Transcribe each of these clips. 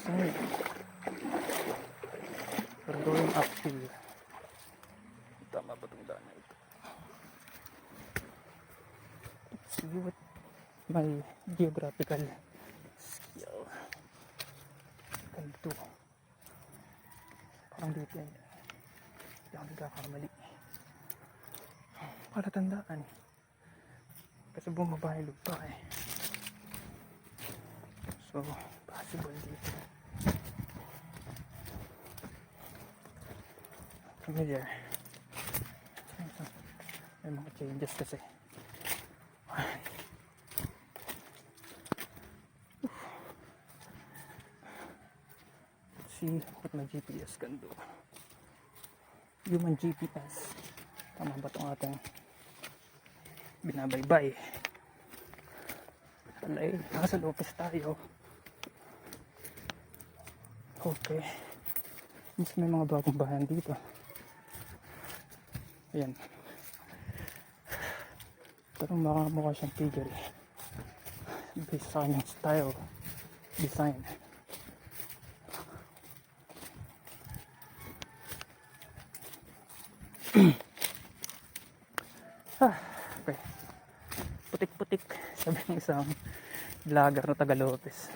Sayang. We're going uphill. Tama ba itong daan na ito? Let's see what my geographical skill can do. Parang dito yan. Hindi ako nagkakamali. Para tandaan. Kasi bumaba yung lupa eh. So, possible dito. Familiar. May mga changes kasi. Let's see what my GPS can do. Human GPS. Tama ba itong ating binabaybay? Alay, nasa Lopez tayo. Okay. Mas may mga bagong bahan dito. Ayan. Pero mukha siyang figure eh. Based sa kanyang style, design. Okay. Putik-putik, sabi ng isang vlogger na taga Lopez.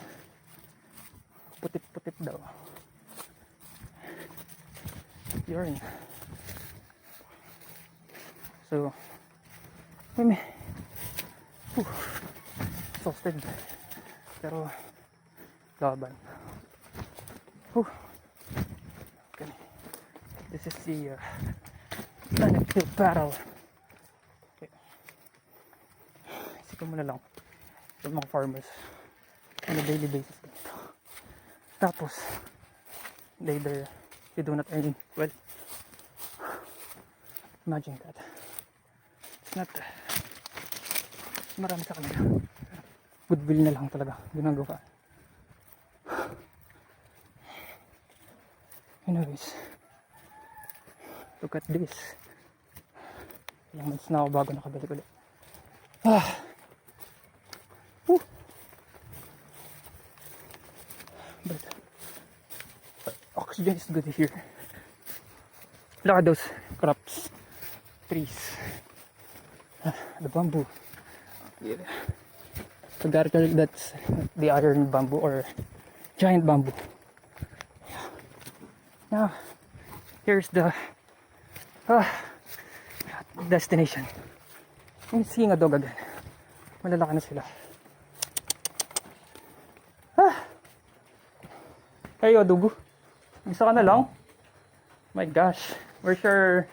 Putik-putik daw. Yun. So, exhausted. Pero, laban. Okay. This is the uphill battle. Okay. Isipin mo na lang yung mga farmers on a daily basis dito. Tapos, they do not earn well. Imagine that. It's not marami sa kanila. Goodwill na lang talaga ginagawa. Anyways, look at this. Ilang months na ako bago nakabalik ulit. But oxygen is good here. Look at those crops, trees, the bamboo. Yeah. Forgot to that's the iron bamboo or giant bamboo. Now, here's the destination. I'm seeing a dog again. Malalaki na sila. Hey, Odubu. Isa ka na lang? My gosh. Where's your,